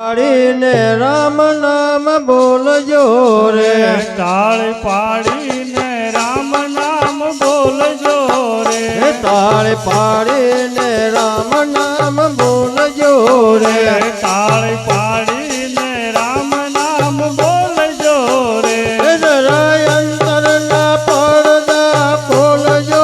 પાડીને રામ નામ બોલજો રે, તાળી પાડીને રામ નામ બોલજો રે, તાળી પાડીને રામ નામ બોલજો રે, તાળી પાડીને રામ નામ બોલજો રે, જરા અંતરના પડદા ખોલજો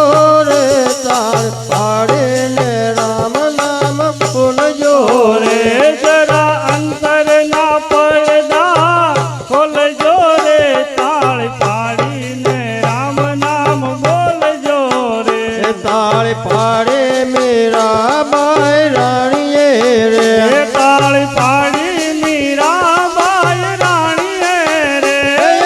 રે, તાળી પાડીને રામ નામ બોલજો રે, જરા અંતરના પડદા ખોલજો રે, તાળી પાડીને રામ નામ બોલજો રે, તાળી પાડે મીરાબાઈ રાણીએ રે, તાળી પાડી મીરાબાઈ રાણીએ રે,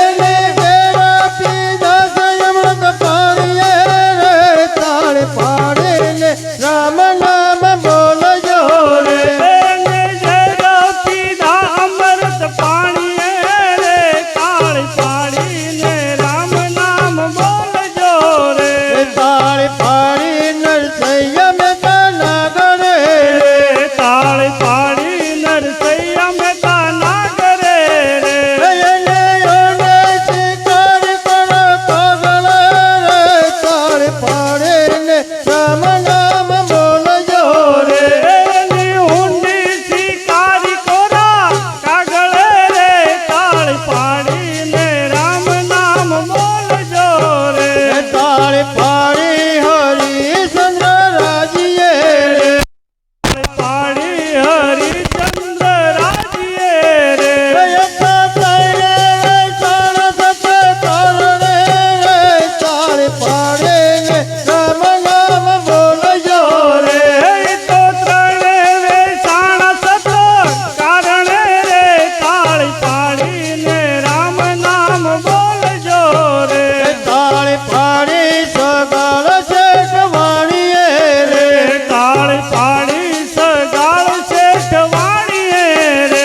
એને ઘેરા પીધા સંયમત પાણીએ રે, તાળી પાડીને રામ નામ બોલજો રે, એને જરા પીધા અમૃત પાણીએ રે, તાળી પાડીને રામ નામ બોલજો રે, તાળી પાડી નરસૈયા મહેતા નાગરે રે, તાળી પાડી નરસૈયા મહેતા નાગરે રે, એને યોને શિકાર કરો પાગલ રે, તાળી પાડીને રામ નામ બોલજો રે, એની ઊંડી શિકારી કોરા કાગળે રે, તાળી પાડીને રામ નામ બોલજો રે, તાળી પાડી હરિચંદ્ર રાજીએ રે, પાડી હરિચંદ્ર રાજ્ય રે, તાળી પાડીને રામ નામ બોલજો રે, તો ત્રણે વેસાણા સતો કારણે રે, તાળી પાડીને રામ નામ બોલજો રે, તાળી પાડી સગાળ શેઠ વાણીએ રે, તાળી પાડી સગાળ શેઠ વાણીએ રે,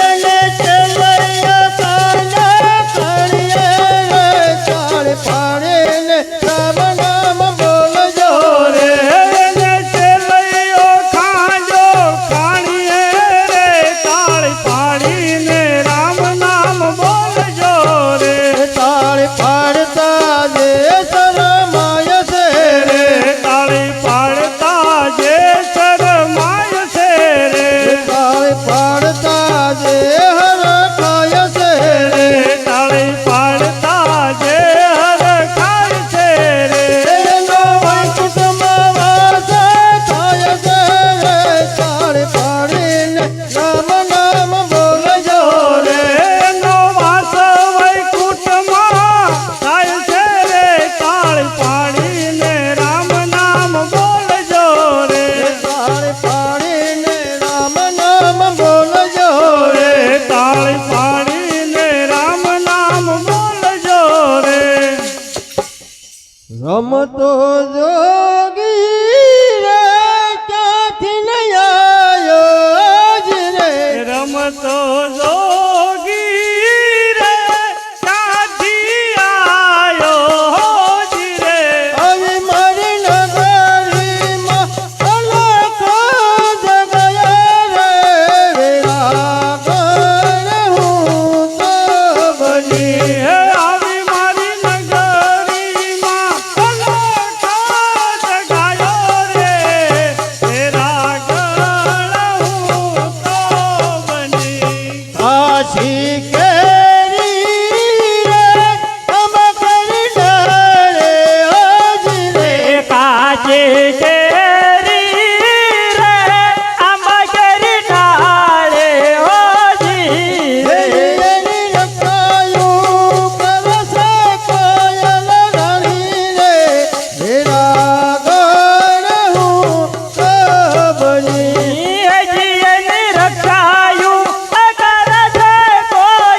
એને છેલ્લૈયા કાને કાણીએ રે, તાળી પાડીને રામ નામ બોલજો રે, એને છેલ્લૈયો ખાંજો ખાણીએ રે, તાળી પાડીને રામ નામ બોલજો રે, તાળી પાડતા જે શરમાય છે રે, તાળી પાડતા જે શરમાય છે રે, તાળી પાડતા જે હરખાય છે રે, તાળી પાડતા જે હરખાય છે રે, એનો વૈકુંઠમાં વાસ થાય છે રે, તાળી પાડીને રામ નામ બોલજો રે, એનો વાસ વૈકુંઠમાં થાય છે રે, તાળી પાડીને રામ નામ બોલજો રે, તાળી પાડીને રામ નામ બોલજો રે, તાળી પાડીને રામ નામ બોલજો રે, રમતો જોગી રે ક્યાંથી ન આયો જ રે, રમતો જોગી રે ક્યાંથી આયો જી રે, આવી મારી નગરીમાં અલખો જગયા રે, વેરા હું તો બની હે આવી મારી નગરીમાં અલખા જગાયો રે, તેરા ગણ હું તો બની, કાશી કેરી રે અમ કરી ડાળે હાજી રે, કાચે કેરી રે આંબા કેરી ડાળે હોજી રે, એની રખાયું કરશે કોયલ રાણી રે, વેરા ગણ હું તો બની હજી એની રક્ષાયું અગર છે કોઈ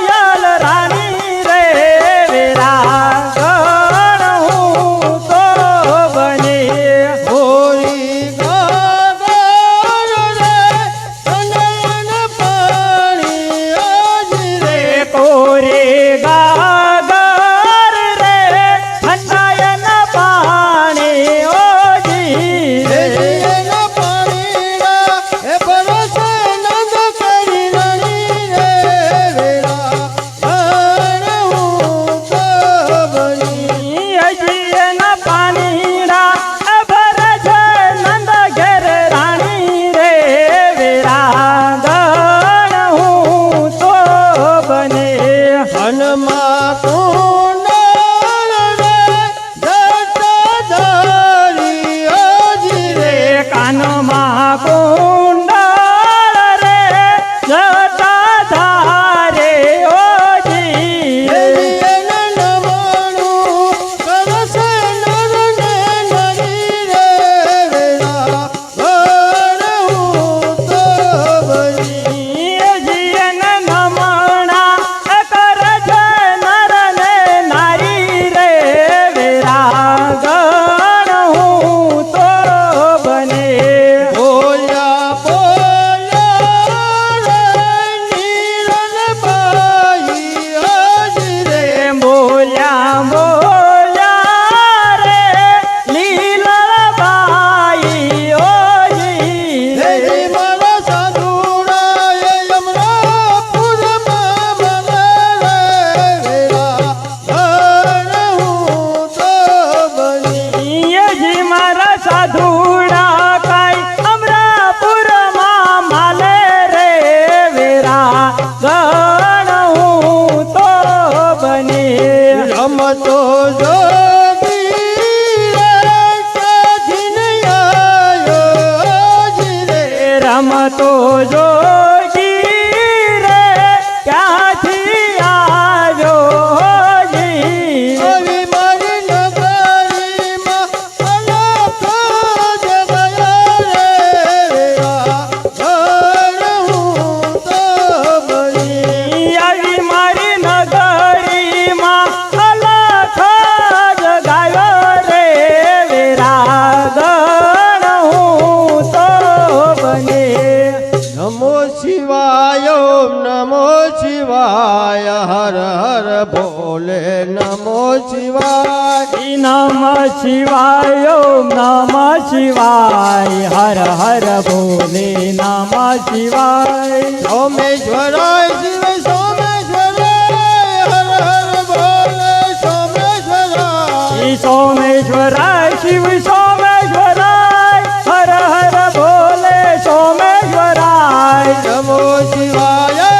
શિવાય ઓમ નમો શિવાય હર હર ભોલે નમો શિવાય નમઃ શિવાય ઓમ નમઃ શિવાય હર હર ભોલે નમઃ શિવાય સોમેશ્વરાય શિવ સોમેશ્વરાય હર હર ભોલે સોમેશ્વરાય સોમેશ્વરાય શિવ સોમેશ્વરાય હર હર ભોલે સોમેશ્વરાય નમો શિવાય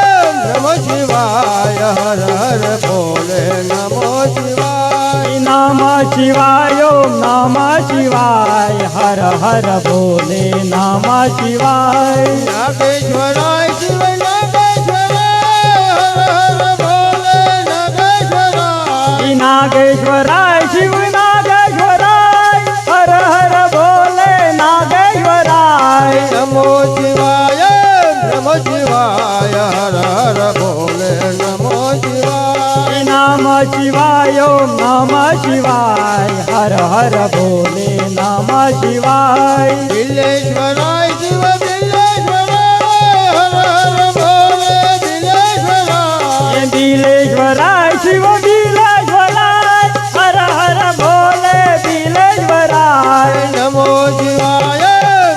નમો શિવાય હર હર ભોલે નમો શિવાય નમઃ શિવાય ઓમ નમઃ શિવાય હર હર ભોલે નમઃ શિવાય નાગેશ્વરાય શિવ નાગેશ્વરાય હર હર ભોલે નાગેશ્વરાય નાગેશ્વરાય શિવ નાગેશ્વરાય હર હર ભોલે નાગેશ્વરાય નમો શિવાય નમો શિવાય હર હર ભોલે નમો શિવાય નમઃ શિવાય ઓમ નમઃ શિવાય હર હર ભોલે નમઃ શિવાય બિલ્લેશ્વરાય શિવ બિલ્લેશ્વરાય હર હર ભોલે બિલ્લેશ્વરાય બિલેશ્વરાય શિવ બિલેશ્વરાય હર હર ભોલે બિલેશ્વરાય નમો શિવાય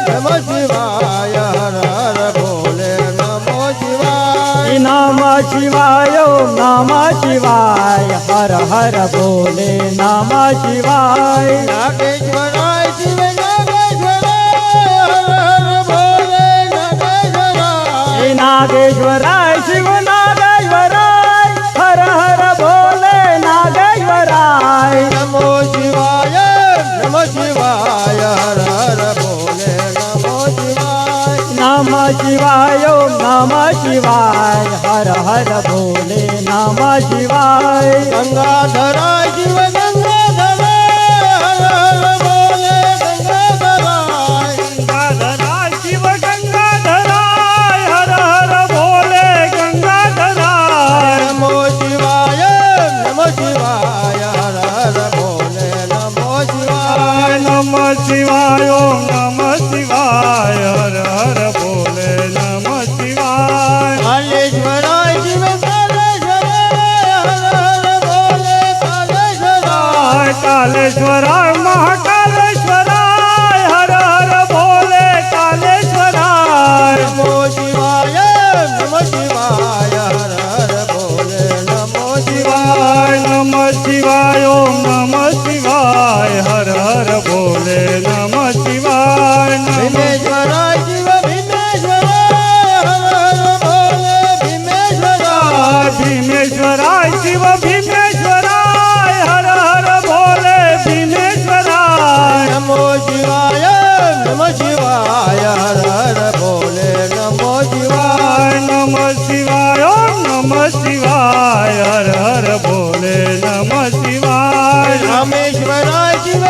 નમો શિવાય હર હર ભોલે નમો શિવાય નમઃ શિવાય ઓમ નમઃ શિવાય હર હર ભોલે નમઃ શિવાય નાગેશ્વરાય શિવ નાગેશ્વરાય હર હર ભોલે નાગેશ્વરાય નાગેશ્વરાય શિવ નાગેશ્વરાય હર હર ભોલે નાગેશ્વરાય નમો શિવાય નમો શિવાય હર હર ભોલે નમો શિવાય નમઃ શિવાય ઓમ નમઃ શિવાય હર હર ભોલે નમઃ શિવાય ગંગાધરાય શિવ ગંગાધરાય હર હર ભોલે ગંગાધરાય ગંગાધરાય શિવ ગંગાધરાય હર હર ભોલે ગંગાધરાય નમો શિવાય નમો શિવાય હર હર ભોલે નમો શિવાય નમઃ શિવાય ઓમ નમઃ શિવાય હર હર ભોલે નમઃ શિવાય કાલેશ્વરાય શિવ કાલેશ્વરાય હર હર ભોલે કાલેશ્વરાય કાલેશ્વરાય મહાકાલેશ્વરાય હર હર ભોલે કાલેશ્વરાય નમો શિવાય નમો શિવાય હર હર ભોલે નમો શિવાય નમઃ શિવાય ઓમ નમઃ શિવાય હર હર ભોલે નમઃ શિવાય ભીમેશ્વરાય શિવ ભીમેશ્વરાય હર હર ભોલે ભીમેશ્વરાય ભીમેશ્વરાય શિવ ભીમેશ્વરાય હર હર ભોલે ભીમેશ્વરાય નમો શિવાય નમો શિવાય હર હર ભોલે નમો શિવાય નમઃ શિવાય ઓમ નમઃ શિવાય હર હર ભોલે નમઃ શિવાય રામેશ્વરાય શિવ